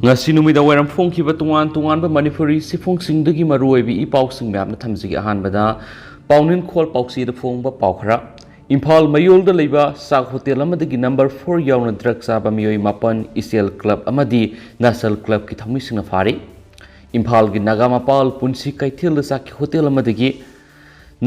ngasi numida wairam phongkhiba tungan manipuri sifungsingdagi maruoibi ipausing mapna thamjigi ahanbada paunin khol pausi da phongba paukhara Imphal mayolda leiba sak hotel amadagi number 4 yauna drug saba miyoi mapan isel club amadi nasal club ki thamisingna fari Imphal gi nagamapal punsi kaithil sak hotel amadagi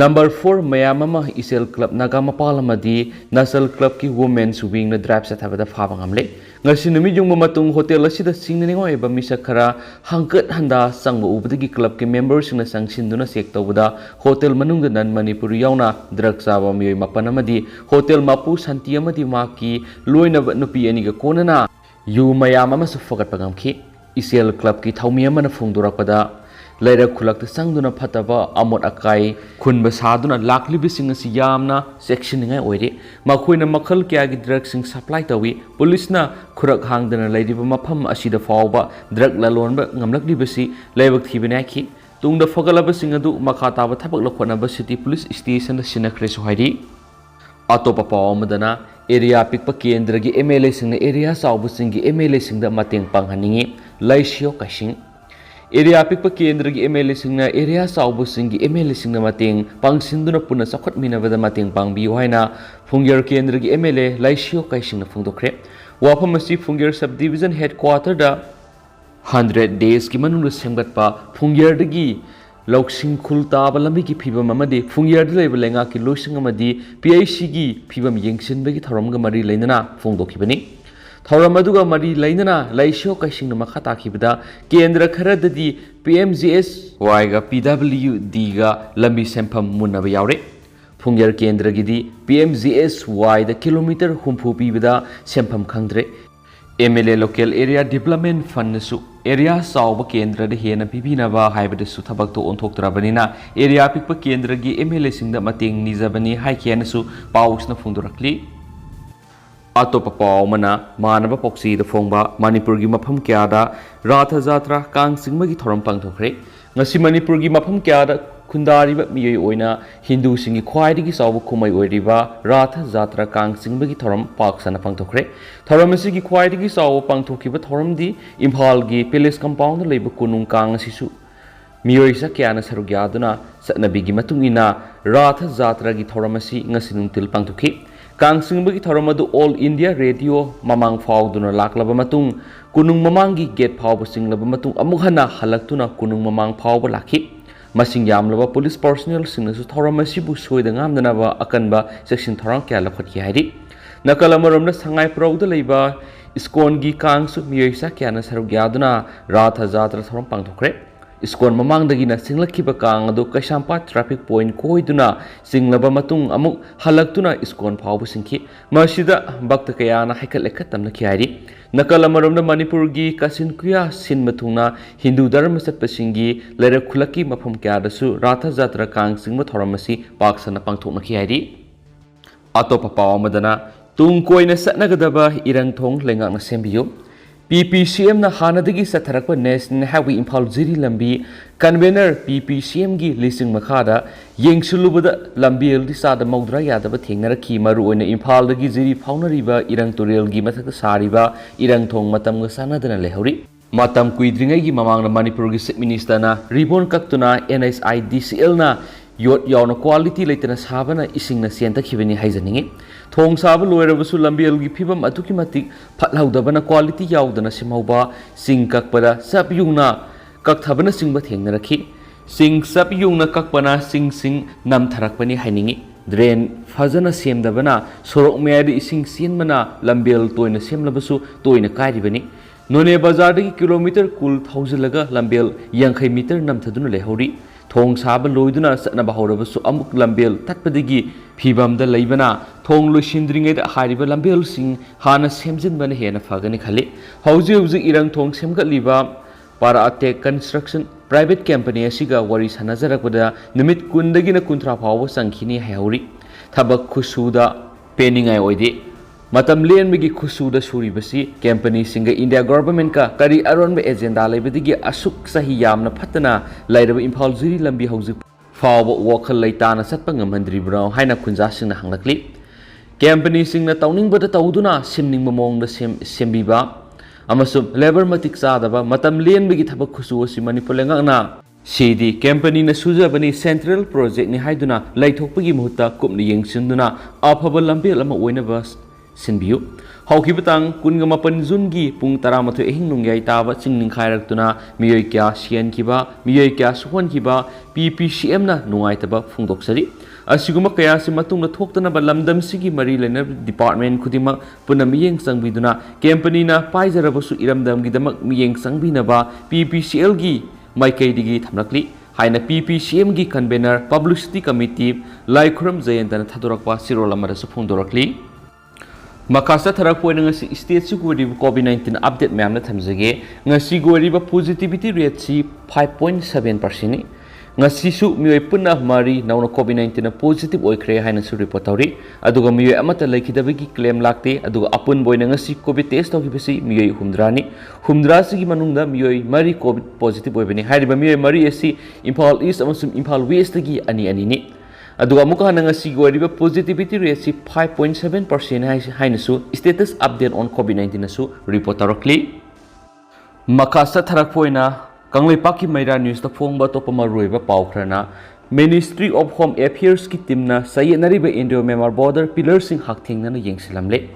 number 4 mayamama isel club nagamapal amadi nasal club ki women's wing na drive sathabada phabangamle ngasi numi jung matung hotel asida singningo eba misakara hangkat handa sangbo ubadagi club ke members na sangsinduna sek tawda hotel manungda nan manipuri yauna drug saba miyoi mapan amadi hotel mapu santi amadi maki loina nupi ani ga konana yu mayama masu fagat pagamki isel club ki thawmi amana phungdorakpada Laira khulak ta sangduna phataba amot akai khunba saduna lakli bising asi yamna section ngai oire makhoina makhal kya gi drug sing supply tawi police na khurak hangdana laidiba mapham asida fawba drug lalonba ngamlakli bisi laibak thibina ki tungda fagalaba sing adu makha taba thabak lokhona ba city police station sinakre sohairi atopa pawamadana area pikpa kendra gi MLA sing na area saubu sing gi MLA sing da mateng panghaningi laisio kasing Area pikpa kendra gi MLA singna area saubu singi MLA singna mateng pangsinduna puna sakhat minabada mateng pangbiu haina Phungyer kendra gi MLA laisio kai singna phungdokre wafamasi Phungyer subdivision headquarter da 100 days ki manungda semgatpa Phungyer dagi Loksing khulta balambi ki phibam amadi Phungyer da leba lenga ki loising amadi PIC gi phibam yengsinbagi tharamga mari leinana phungdokhibani Thauramadu mari lainana laisio kaising makha takhibada kendra kharadadi PMGS Y ga PWD ga lambi sempham munaba yaure Phungyer kendra gidi PMGS Y da kilometer humpu pibada sempham khangdre MLA local area development fund su area sauba kendra de hena pibinaba haibada su thabak to onthoktrabanina area pikpa kendra gi MLA singda mateng nijabani haikena su pausna phungdorakli Atopa paumana manaba poksi da phongba Manipur gi mapham kya da Ratha Jatra kang singma gi thoram pangthokre ngasi Manipur gi mapham kya da khundari ba miyoi oina Hindu singi khwaidi gi sawu khumai oiriba Ratha Jatra kang singma gi thoram paksana pangthokre thoram asi gi khwaidi gi sawu pangthokiba thoram di Imphal gi Palace compound leiba kunung kang asisu miyoi sa kyana sarugyaduna satnabi gi matungina Ratha Jatra gi thoram asi ngasi nungtil pangthoki Kangsingbagi Tharamadu All India Radio Mamang Fauduna Laklaba Matung Kunung Mamangi Gate Pauba Singlaba Matung Amukhana Halaktuna Kunung Mamang Pauba Laki Masing Yamlaba Police Personnel Singnasu Tharamasibu Soida Ngamdanaba Akanba Section Tharang Kyala Photki Hairi Nakalamaramna Sangai Prauda Leiba Iskongi Kangsu Miyoisa Kyana Sarugyaduna Ratha Jatra Tharam Pangthokre Iskon mamangdagina singlakiba kang adu Kaisampa traffic point koiduna singlaba matung amuk halaktuna iskon phawbu singki masida bakta kayana haikalekat tamna khiari nakalamaromna Manipur gi kasinkuya sin matungna Hindu dharma satpasingi lera khulaki mafam kyadasu Ratha Jatra kang singma thoramasi paksana pangthokna khiari atopa pawamadana tung koina satnagadaba irang thong lengakna sembiyo PPCM na hanadagi satharakpa National Highway Imphal Ziri lambi convener PPCM gi listing makhada yengsulubada lambi eldi sada maudra yadaba thengnaraki maru oina Imphal dagi Ziri faunariba irang turel gi mathaka sariba irang thong matam ga sanadana lehori matam kuidringai gi mamangna Manipur gi Chief Minister na ribon kaktuna NSIDCL na yot yauna quality leitana sabana isingna sienta khibani haijaningi thong saba loirabasu lambiel gi phibam atuki matik phatlaudabana quality yaudana simauba sing kakpada sapyungna kakthabana singba thengna rakhi sing sapyungna kakpana sing nam tharakpani hainingi drain fazana semdabana sorok meadi ising sienmana lambiel toina semlabasu toina kairibani None bazar dagi kilometer kul thauzilaga lambiel 50 meter namthaduna lehori Thong saba loiduna satna bahurabasu amuk lambel tatpadigi phibamda leibana thong loisindringai da hariba lambel sing hana semjinbana hena phagani khali hauji irang thong semgatliba Purak construction private company asiga wari sanajarakpada nimit kundagina kunthra phawa sangkhini hauri thabak khusuda peningai oide matam lenbagi khusuda suribasi company singa India government ka kari aronba agenda leibadigi asuk sahi yamna phatana lairaba Imphal Ziri lambi hauji fawba wakhal leitana satpa ngamhandribra haina khunja singna hanglakli company singna tawningbada tawduna simningba mongda sembiba amasum labor matik sadaba matam lienbagi thabak khusu asi Manipur lengakna sidi company na sujabani central project ni haiduna laithokpagi muhutta kupni yengsinduna afaba lambe lama oinaba sinbiu hauki batang kunga mapan jungi pung taramathu ehing nungyai taba chingning khairak tuna miyoi kya sian kiba miyoi kya suhon kiba PPCM na nungai taba phungdoksari asiguma kaya si matung na thoktana ba lamdam sigi mari lena department khudima puna miyeng sangbiduna company na paijarabasu iramdam gidamak miyeng sangbina ba PPCL gi maikei digi thamlakli haina PPCM gi convener publicity committee laikhuram jayantana thadorakpa sirol amara su phungdorakli makasa tharak poina ngasi state su gori COVID-19 update ma'am na thamjage ngasi gori ba positivity rate si 5.7% ni ngasi su mioi punna mari nauna COVID-19 na positive oikre haina su report tawri aduga mioi amata laikhidabagi claim lakte aduga apun boina ngasi COVID test tawhibasi mioi humdra sigi manungda mioi mari COVID positive oibani hairiba mioi mari asi Imphal East amasum Imphal West gi ani ni aduga muka hana ngasi goriba positivity rate si 5.7% haina su status update on COVID-19 na su report tawrakli makasa tharak poina Kanglipaki Maira News ta phongba topa maruiba pawkhrana Ministry of Home Affairs ki timna sayenariba Indo-Myanmar border pillar sing hakthengna na yengsilamle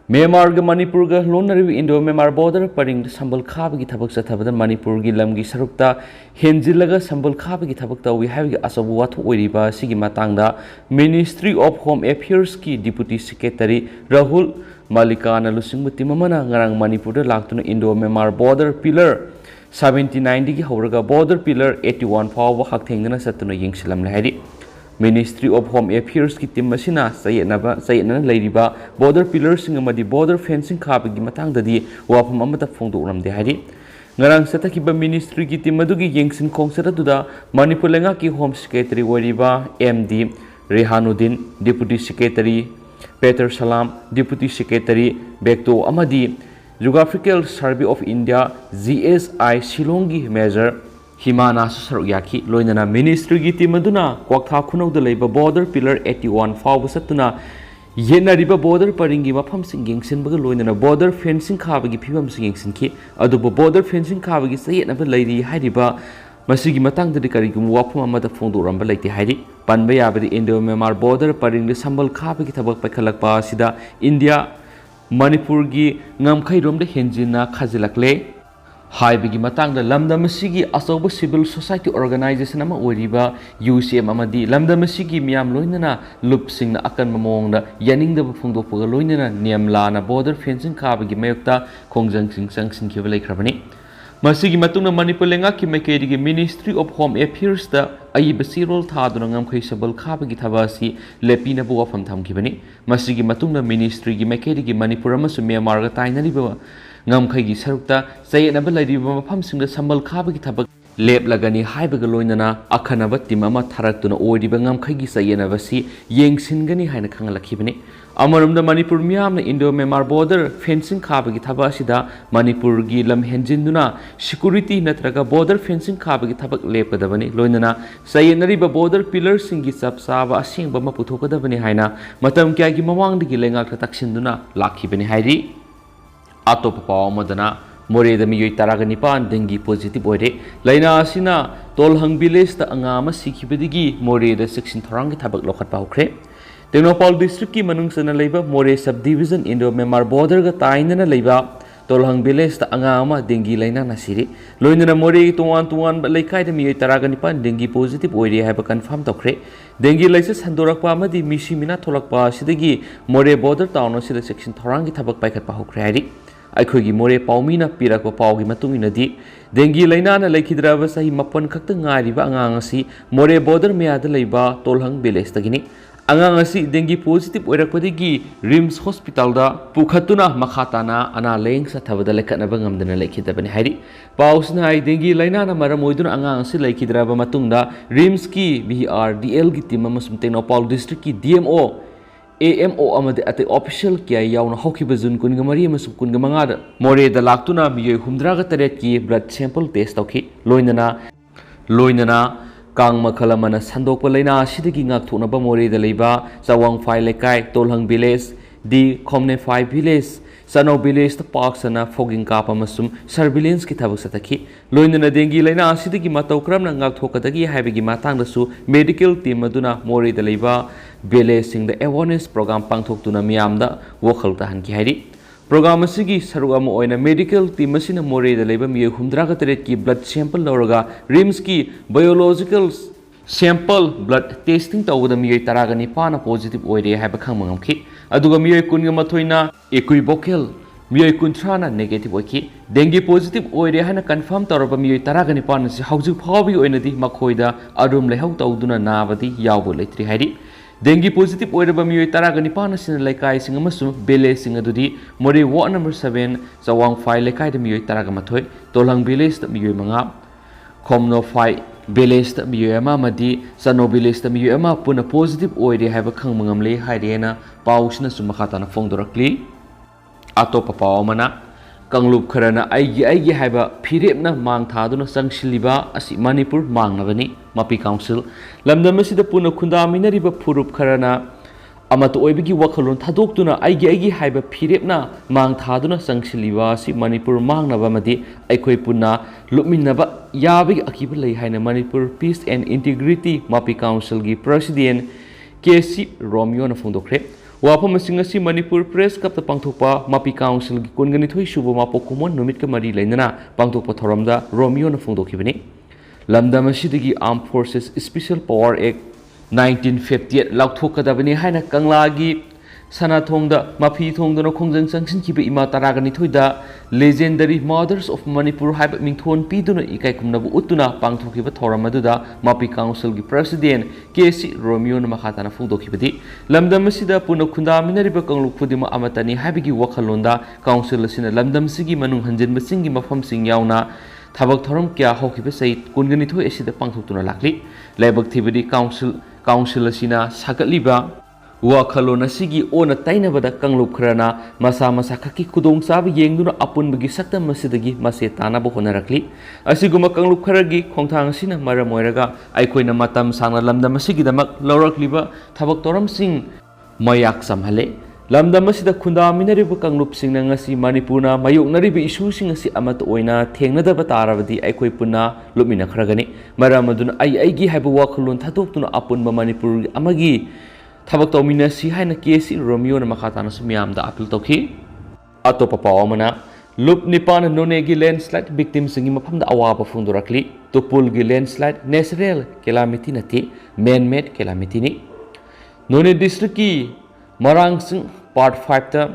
Myanmar ga Manipur ga lonariba Indo-Myanmar border paring sambal khaba gi thabak sathabada Manipur gi lamgi sarukta henjilaga sambal khaba gi thabak tawi hawi asabu wathu oiriba sigi matangda Ministry of Home Affairs ki Deputy Secretary Rahul Malikana lusingmuti mamana ngarang Manipur da laktuna Indo-Myanmar border pillar 79 digi hawraga border pillar 81 fawba hakthengna satuna yengsilam lahari Ministry of Home Affairs ki team masina sayena leiriba border pillar singa madi border fencing khabagi matangdadi wafam amata phongdoramde hari ngarang satakiba ministry ki team adugi yengsin khongsara duda Manipur lenga ki home secretary wariba MD Rehanuddin deputy secretary Peter Salam deputy secretary Bekto amadi Geographical Survey of India GSI Shillongi Major Himana Sarukyaki Loinana Ministry gi team aduna Kwakha Khunawda leiba border pillar 81 fawba satuna yenariba border paringi mafam sing yengsinbaga loinana border fencing khabagi phibam sing yengsinki adubo border fencing khabagi sayetnaba leiri hairiba masigi matangdadi karigum wafum amada phongdoramba leite hairi panba yabadi Indo-Myanmar border paringli sambal khabagi thabak paikhalakpa sida India Manipur gi ngamkhai romda henjina khajilakle haibigi matangda lamdam sigi asoba civil society organization ama oriba UCM amadi lamdam sigi miyam loinana lupsing na akan mamongda yaningda phungdokpaga loinana niamlana border fencing khabagi mayokta khongjang sing sangsin khibalai khrabani masigi matungna Manipur lenga ki maikeri Ministry of Home Affairs da ayiba sirol thaduna ngamkhai sabal khabagi thabasi lepina bu wafam thamkibani masigi matungna ministry gi maikeri Manipur amasu Myanmar ga tainariba ngamkhai gi sarukta sayena lairiba mafam singda sambal khabagi thabak lep lagani haibaga loinana akhanaba timama tharaktuna oiriba ngamkhai gi sayena basi yengsingani haina khangalakibani Amaramda Manipur miyamna Indo-Myanmar border fencing khabagi thabasida Manipur gi lam henjinduna security natraga border fencing khabagi thabak lepkadabani loinana sayenariba border pillar singi sapsaba asingba maputhokadabani haina matam kya gi mamangdagi lengak taksinduna lakhibani hairi atop paw madana More da miyoi taraga nipan dengue positive oire laina asina tolhang village ta angama sikhibadigi more da section thorang gi thabak lokhat pawkhre Tenopal district ki manungsana leiba More subdivision Indo-Myanmar border ga tainana leiba tolhang village ta angama dengue laina nasiri loinana More tuan laikai da miyoi taraga nipan dengue positive oire haiba confirm tokre dengue laisa sandorakpa amadi misi mina tholakpa sidagi More border town asida section thorang gi thabak paikhat pahokre hari Aikogi More paumina pirakwa paugi matunginadi dengue laina na laikhidraba sahi mapan khakta ngariba angang asi More border meada leiba tolhang village tagini angang asi dengue positive oirakpadigi RIMS hospital da pukhatuna makhatana ana leng sathabada lekatnaba ngamdana laikhidabani hairi pausna hai dengue laina na maram oiduna angang asi laikhidraba matungda RIMS ki BRDL gi team amasum Tenopal district ki DMO AMO amade ate official kya yauna hokiba jun kun gamari amasum kun gamanga da More da laktuna miyoi humdra ga taret ki blood sample test tawki loinana Kang Makalamana Sandokpa Laina Sidiki Ngak Thunaba More da Leiba Zawang Phai Lekai Tolhang Village Di Khomne Phai Village Sano village parksana fogging kapa masum surveillance ki thabak satakhi loinana dengi laina asidagi matau kramna ngak thokadagi haibagi matang dasu medical team aduna mori da leiba village sing the awareness program pangthoktuna miyamda wokhal tahan ki hairi program asigi saru ama oina medical team asina mori da leiba mi 138 ki blood sample lawraga rims ki biological sample blood testing tawda mi taragani pana positive oire haiba khangmangam ki aduga mi kunga mathoina equivocal mi kuntrana negative oiki dengue positive oire hana confirm taraba mi taragani pana si hauju phawi oina di makhoida arum lehau tawduna nabadi yawbo leitri hairi dengue positive oiraba mi taragani pana sin laikai sing amasu bele sing adudi mori ward number 7 chawang 5 laikai de mi taragamathoi tolang village da mi manga khomno 5 village da mi ama madi sano village da mi ama puna positive oire haiba khangmangam le hairena pausna sumakata na fongdorakli atopa pawamana kanglup kharana aigi haiba phirepna mang thaduna sangshiliba asi manipur mangnabani mapi council lamdam asida puna khunda minariba phurup kharana amato oibigi wakhalon thadoktuna aigi haiba phirepna mang thaduna sangshiliba asi manipur mangnaba madi aikoi punna lupminnaba yabigi akiba lei haina manipur peace and integrity mapi council gi president KC Romeo na fongdokre wafam asing asi manipur press cup ta pangthokpa mapi council gi kungani thoi subo mapo kumon numit ka mari leinana pangthokpa thoramda Romeo na fongdokhibani lamdam asidagi armed forces special power act 1958 laukthokadabani haina kanglagi sanathongda mapi thongdona khongjang changsin kibe ima taragani thoida legendary mothers of manipur haiba mingthon piduna ikai kumnabu utuna pangthokiba thoramaduda mapi council gi president KC Romeo na makhatana fongdokhibadi lamdam asida puna khunda minariba kanglu khudima amatani haibigi wakhalonda council asina lamdam sigi manung hanjinba singi mafam sing yauna thabak thoram kya hokiba sai kungani thoi asida pangthokuna lakli laibak thibadi council asina sagatliba wakhalon asigi ona tainabada kanglup khrana masa khaki kudong sabi yengduna apunbagi sakta masidagi mase tanaba honarakli asiguma kanglup kharagi khongthang sina maramoiraga aikoina matam sangna lamdam asigi damak lawrakliba thabak toram sing mayak samhale lamdam asida khunda minariba kanglup singna ngasi manipurna mayoknariba issue sing asi amat oina thengnadaba tarabadi aikoi punna lumina khragani maramaduna aigi haiba wakhalon thadoktuna apunba manipur amagi thabak tawmina si haina KC Romeo na makhatana sumyamda appeal tokhi atopa pawamana lup nipan none gi landslide victim singi mafamda awaba phungdorakli topul gi landslide natural calamity nati man made calamity ni none district ki marang sing part 5 ta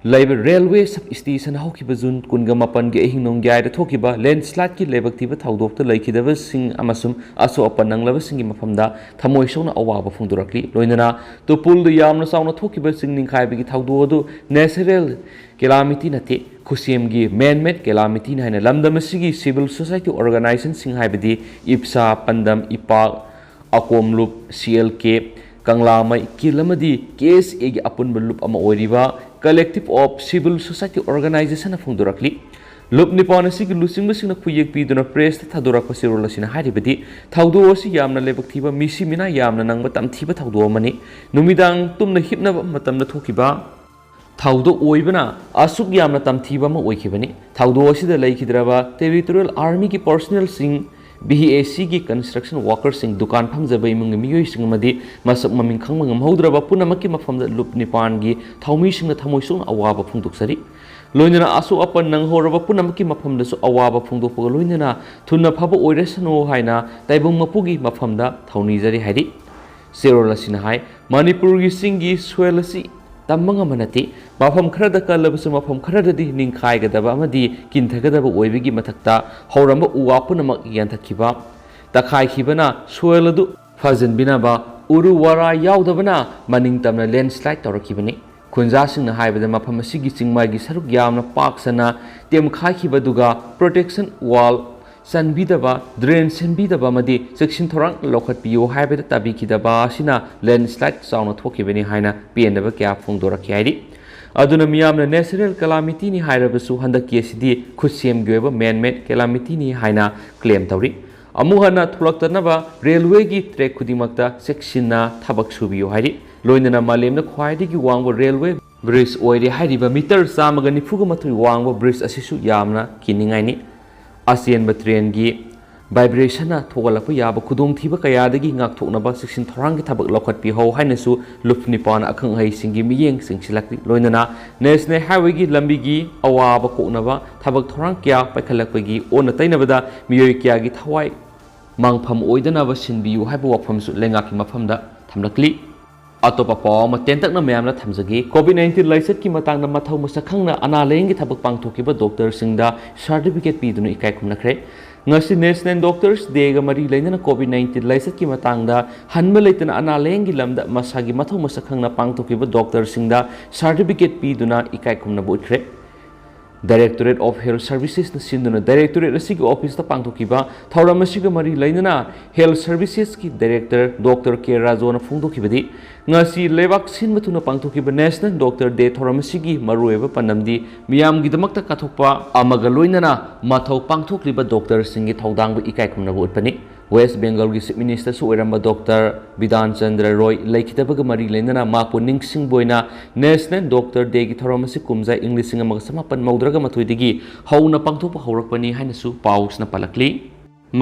laiba railway sub station haukiba jun kunga mapan ge hingnong gyai da thokiba landslide ki lebak tiba thaudok ta laikidaba sing amasum aso apanang laba singi mafamda thamoi sona awaba phungdorakli loinana to pul du yamna sauna thokiba sing ningkhai bi thaudo du natural calamity nate khusiem gi man made calamity na haina lamdam sigi civil society organization sing haibidi ipsa pandam ipak akomlup CLK Kanglamai kilamadi case egi apun belup ama oiriba collective of civil society organization phungdorakli lup nipanasi gi lusing basing na khuyek pi dona press ta thadorak pasirol asina haribadi thaudo asi yamna lebak thiba misi mina yamna nangba tam thiba thaudo mani numidang tumna hipna matamna thokiba thaudo oibana asuk yamna tam thiba ma oikhibani thaudo asida laikhidraba territorial army ki personnel sing BAC ki construction workers sing dukan phamjaba imung miyoi sing madi masak maming khangmangam hodraba punamaki mafamda lup nipan gi thaumi sing na thamoi sung awaba phungduksari loinana asu apan nang horaba punamaki mafamda su awaba phungdokpa loinana thunna phaba oiresano haina taibung mapugi mafamda thauni jari hairi serolasina hai manipur gi singi swelasi tamanga manati mafam kharada kalabasu mafam kharadadi ningkhai gadaba amadi kinthagada oibigi mathakta horamba uwapuna yanthakiba takhai khibana soiladu fajan binaba uru wara yaudabana maning tamna landslide torakibani khunja singna haibada mafam asigi chingmai gi saruk yamna paksana tem khai khibaduga protection wall sanbidaba drain sanbidaba madi section thorang lokhat piyo haibada tabi kidaba sina landslide sauna thokibani haina piendaba kya phungdorakhi hairi aduna miyamna natural calamity ni hairabasu handaki asidi khusiem goeba man made calamity ni haina claim tawri amuhana thulaktanaba railway gi track khudimakta section na thabak subiyo hairi loinana malemna khwaidi gi wangbo railway bridge ओइरे हाइरिबा metre 194 वांगबा bridge असिसु यामना किनिंगाइनि असेनबा train गी vibration थोगलप याब खुदोंथीब कयादगी ngaktoknaba सिक्सिन थोरांगी थबक लौखटपि हो हाइनसु लुप निपान अखंग हैसिंगी मियेंग सिंगसिलक्ति लोइनना नेशनल हाईवे गी लंबी गी अवाब कोकनबा थबक थोरांग क्या पैखलकपगी ओन तैनबदा मियोय क्यागी थवाई मांगफम ओइदनबा सिनबियु हाइब वफमसु लेंगाकी मफमदा थमलकली अतोपा पाव मतेंतकना मैमना थमजगी कोविड-19 लाइसेट की मतंगना मथौ मसखंगना अनालेंगी थबक पांगथोकिबा डॉक्टर सिंगदा सर्टिफिकेट पीदुनु इकाय खुमनखरे ngasi National Doctors Day ga mari lainana COVID-19 laisat ki matangda hanma leitana analengi lamda masagi mathau masakhangna pangthokiba doctor singda certificate piduna ikai khumna boikhre Directorate of Health Services na sinduna Directorate asigi office ta pangthokiba thauram asiga mari lainana Health Services ki Director Dr. K Rajo na phongdokibadi ngasi lebak sin matuna pangthokiba National Doctor Day thauram asigi marueba panamdi miyam gidamakta kathokpa amaga loinana mathau pangthokliba doctor singi thaudangba ikai khumna botpani West Bengal ki Chief Minister su oiramba Dr. Bidan Chandra Roy laikitabaga mari lainana mapu ningsing boina National Doctor Day ki thauram asi kumjai English singa maga samapan maudra mathuidigi hauna pangthokpa haurakpani hainasu paus na palakli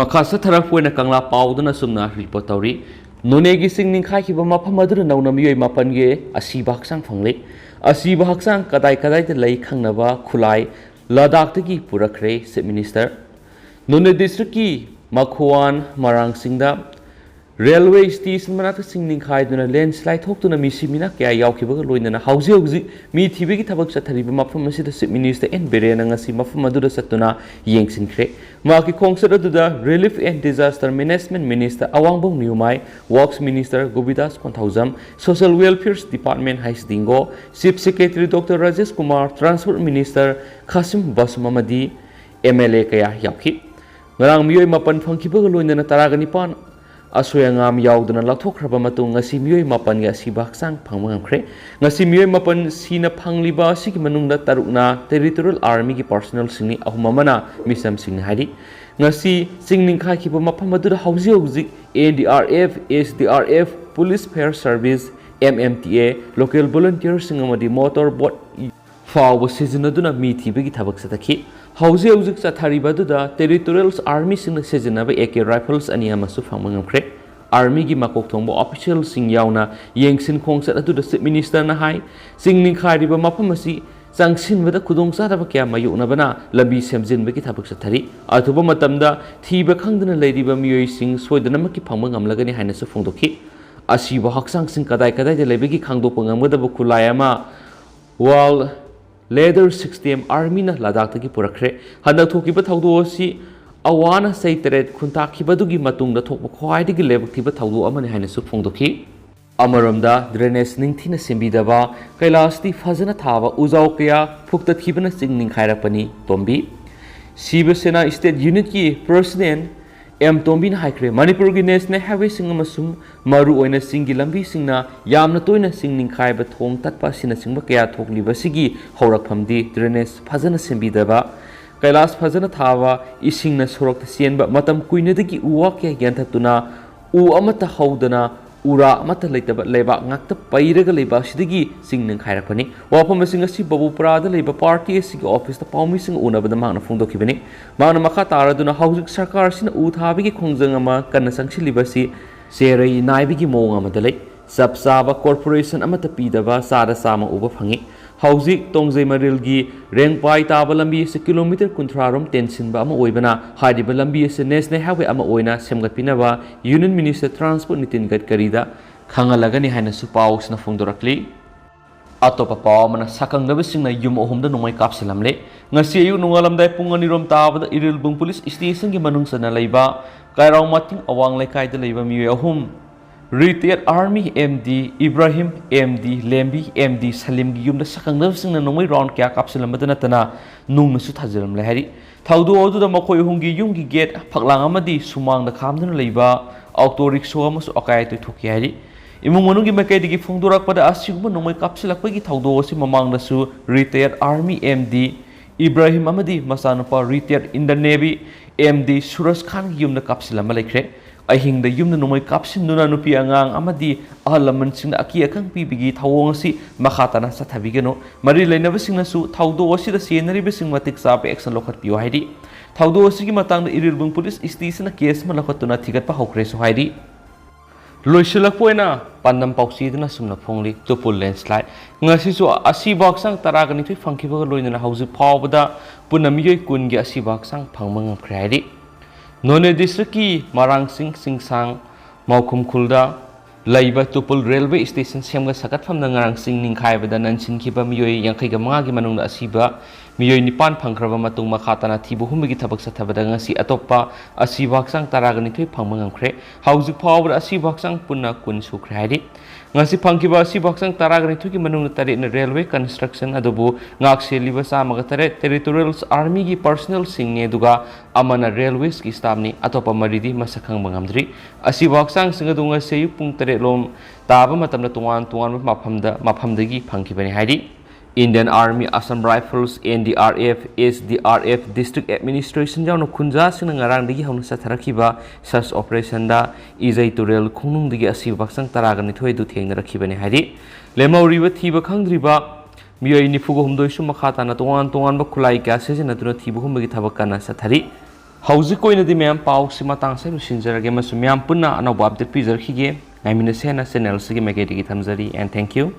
makhasa tharakpoina kangla pauduna sumna report tawri nonegi singning khaikiba mafam aduna nauna miyoi mapan ge Ashiba Hakchang phangle Ashiba Hakchang kadai2da lei khangnaba khutlai ladakh tagi purakre Chief Minister None district ki Makhuan Marang Singda Railway Station manata singning khaiduna landslide thoktuna misimina kya yaukibaga loinana hauji hauji mi thibegi thabak chathariba mafam asida Chief Minister N Birena ngasi mafam adura satuna yengsinkhre maki khongsat aduda Relief and Disaster Management Minister Awangbong Niumai Works Minister Gobidas Konthaujam Social Welfare Department Haisdingo Chief Secretary Dr. Rajesh Kumar Transport Minister Khasim Basmamadi MLA kaya yauki ngarang miyoi mapan phangkibaga loinana taragani pan asoyangam yaudana lathokhraba matung ngasi miyoi mapan ga Ashiba Hakchang phangmangamkhre ngasi miyoi mapan sina phangliba sigi manungda tarukna Territorial Army ki personnel singni ahumamana misam singni hari ngasi singning khaikiba mafam adura hauji hauji NDRF SDRF Police Fire Service MMTA local volunteers singamadi motor boat fawba sizinaduna mi thibegi thabak satakhi hauji hauji chatharibaduda Territorial Army singna sizinaba AK rifles ani amasu phangmangamkhre Army gi makok thongba official sing yauna yengsin khongsat aduda Chief Minister na hai singning khariba mafam asi changsin bada khudong saraba kya mayuna bana lambi semjin bagi thabak sathari athuba matamda thiba khangdana leiriba miyoi sing soidana maki phangmangamlagani haina su phongdokhi Ashiba Hakchang sing kadai de lebegi khangdokpa ngamgadaba khulai ama wall Leather 6TM Army na ladakh tagi purakre hanak thokiba thaudo si awana saitret khuntakhibadugi matungda thokba khwaidigi lebaktiba thaudo amani haina su phongdokhi amaramda drainage ningthina sembidaba kailasdi fajana thaba ujau kya phuktathibana singning khairapani tombi Shiva Sena State Unit ki President M Tombin Haikre Manipur ki National Highway singamasum maru oina singi lambi singna yamna toina singning khaiba thong tatpa sina singba kya thokliba sigi haurakphamdi drainage fajana sembidaba kailas fajana thawa isingna sorok sienba matam kuinadagi uwa kya yanthatuna u amata haudana ura amata leitaba leba ngakta pairaga leba sidagi singning khairakpani wapam singa si babupura da leba party sigi office ta paumi sing unabada mangna phongdokibani mangna makha taraduna haujik sarkar sina u thabigi khongjang ama kanna sangchiliba si serai naibigi mong amada lei sabsaba corporation amata pidaba sada sama uba phangi haujik tongjai marilgi rengpai taba lambi se kilometer 30 rom tensinba ama oibana hadiba lambi se national highway ama oina semgatpinaba Union Minister Transport Nitin Gadkari da khangalagani haina su pausna phongdorakli atopa pawmana sakangdaba singna yum ohumda nomai kapsilamle ngasi ayu nungalamdai pung 2 rom tabada Irilbung Police Station gi manung sana leiba kairau mating awang lekai da leiba mi ahum Retired Army MD Ibrahim MD Lembi MD Salim gi yumda sakangdaba singna nomai round kya kapsilamada natana nungna su thajiram le hari thaudu odu da makoi hungi yumgi gate phaklang amadi sumang da khamduna leiba auto rickshaw amasu akai tu thuki hari imung manungi makaidigi phongdorakpada asiguma nomai kapsilakpagi thaudo asi mamangda su Retired Army MD Ibrahim amadi masanupa Retired in the Navy MD Suraj Khan gi yumda kapsilama lekre ꯑꯍꯤꯡꯗ ꯌꯨꯝꯗ ꯅꯣꯡꯃꯩ ꯀꯥꯞꯁꯤꯟꯗꯨꯅ ꯅꯨꯄꯤ ꯑꯉꯥꯡ ꯑꯃꯗꯤ ꯑꯍꯜ ꯂꯃꯟꯁꯤꯡꯅ ꯑꯀꯤ ꯑꯈꯪ ꯄꯤꯕꯒꯤ ꯊꯧꯑꯣꯡ ꯑꯁꯤ ꯃꯈꯥ ꯇꯥꯅ ꯆꯠꯊꯕꯤꯒꯅꯨ ꯃꯔꯤ ꯂꯩꯅꯕꯁꯤꯡꯅꯁꯨ ꯊꯧꯗꯣꯛ ꯑꯁꯤꯗ ꯆꯦꯟꯅꯔꯤꯕꯁꯤꯡ ꯃꯇꯤꯛ ꯆꯥꯕ ꯑꯦꯛꯁꯟ ꯂꯧꯈꯠꯄꯤꯌꯨ ꯍꯥꯏꯔꯤ ꯊꯧꯗꯣꯛ ꯑꯁꯤꯒꯤ ꯃꯇꯥꯡꯗ ꯏꯔꯤꯜꯕꯨꯡ ꯄꯨꯂꯤꯁ ꯁ꯭ꯇꯦꯁꯟꯅ ꯀꯦꯁ ꯑꯃ ꯂꯧꯈꯠꯇꯨꯅ ꯊꯤꯒꯠꯄ ꯍꯧꯈ꯭ꯔꯦꯁꯨ ꯍꯥꯏꯔꯤ ꯂꯣꯏꯁꯤꯜꯂꯛꯄ ꯑꯣꯏꯅ ꯄꯥꯟꯗꯝ ꯄꯥꯎꯆꯦꯗꯨꯅ ꯁꯨꯝꯅ ꯐꯣꯡꯂꯤ ꯇꯨꯄꯨꯜ ꯂꯦꯟꯁ꯭ꯂꯥꯏꯠꯉꯁꯤꯁꯨ ꯑꯁꯤꯕ ꯍꯛꯆꯥꯡ 12 ꯐꯪꯈꯤꯕꯒ ꯂꯣꯏꯅꯅ ꯍꯧꯖꯤꯛ ꯐꯥꯎꯕꯗ ꯄꯨꯟꯅ ꯃꯤꯑꯣꯏ 10ꯒꯤ ꯑꯁꯤꯕ ꯍꯛꯆꯥꯡ ꯐꯪꯕ ꯉꯝꯈ꯭ꯔꯦ ꯍꯥꯏꯔꯤ ꯅꯣꯅꯦ ꯗꯤꯁꯇ꯭ꯔꯤꯛꯀꯤ ꯃꯔꯥꯡꯁꯤꯡ ꯆꯤꯡꯁꯥꯡ ꯃꯥꯎꯈꯨꯝ ꯈꯨꯜꯗ ꯂꯩꯕ ꯇꯨꯄꯨꯜ ꯔꯦꯜꯋꯦ ꯁ꯭ꯇꯦꯁꯟ ꯁꯦꯝꯒꯠ ꯁꯥꯒꯠꯐꯝꯗ ꯉꯔꯥꯡ ꯆꯤꯡ ꯅꯤꯡꯈꯥꯏꯕꯗ ꯅꯟꯁꯤꯟꯈꯤꯕ ꯃꯤꯑꯣꯏ 65ꯒꯤ ꯃꯅꯨꯡꯗ ꯑꯁꯤꯕ ꯃꯤꯑꯣꯏ 9 ꯐꯪꯈ꯭ꯔꯕ ꯃꯇꯨꯡ ꯃꯈꯥ ꯇꯥꯅ ꯊꯤꯕ ꯍꯨꯝꯕꯒꯤ ꯊꯕꯛ ꯆꯠꯊꯕꯗ ꯉꯁꯤ ꯑꯇꯣꯞꯄ ꯑꯁꯤꯕ ꯍꯛꯆꯥꯡ 12 ꯐꯪꯕ ꯉꯝꯈ꯭ꯔꯦ ꯍꯧꯖꯤꯛ ꯐꯥꯎꯕꯗ ꯑꯁꯤꯕ ꯍꯛꯆꯥꯡ ꯄꯨꯟꯅ 10 ꯁꯨꯈ꯭ꯔꯦ ꯍꯥꯏꯔꯤ ꯉꯁꯤ ꯐꯪꯈꯤꯕ ꯑꯁꯤꯕ ꯍꯛꯆꯥꯡ 12ꯒꯤ ꯃꯅꯨꯡꯗ 8ꯅ ꯔꯦꯜꯋꯦ ꯀꯟꯁꯇ꯭ꯔꯛꯁꯟ ꯑꯗꯨꯕꯨ ꯉꯥꯛꯁꯦꯜꯂꯤꯕ 108 ꯇꯦꯔꯤꯇꯣꯔꯤꯌꯦꯜ ꯑꯥꯔꯃꯤꯒꯤ ꯄꯔꯁꯣꯅꯦꯜꯁꯤꯡꯅꯤ ꯑꯗꯨꯒ ꯑꯃꯅ ꯔꯦꯜꯋꯦꯁꯀꯤ ꯁ꯭ꯇꯥꯐꯅꯤ ꯑꯇꯣꯞꯄ 3ꯗꯤ ꯃꯁꯛ ꯈꯪꯕ ꯉꯝꯗ꯭ꯔꯤ ꯑꯁꯤꯕ ꯍꯛꯆꯥꯡꯁꯤꯡ ꯑꯗꯨ ꯉꯁꯤ ꯑꯌꯨꯛ ꯄꯨꯡ 8 ꯂꯣꯝ ꯇꯥꯕ ꯃꯇꯝꯗ ꯇꯣꯉꯥꯟꯕ ꯃꯐꯝꯗꯒꯤ ꯐꯪꯈꯤꯕꯅꯤ ꯍꯥꯏꯔꯤ Indian Army, Assam Rifles, NDRF, SDRF, District Administration yauna khunjasina ngarangdagi hauna satharakiba search operation da Izai Turel khunungdagi asiba baksang 12 du thengnarakibani hairi lemauriba thiba khangdriba miyoi 93 su makha tana tongan ba khulai ka sejinaduna thiba humbagi thabak kana sathari hauzik koinadi mem pau sima tangsai lusinjarage masu mem punna anauba update pijarkhige ngaimina sena channel sigi megedigi thamjari and thank you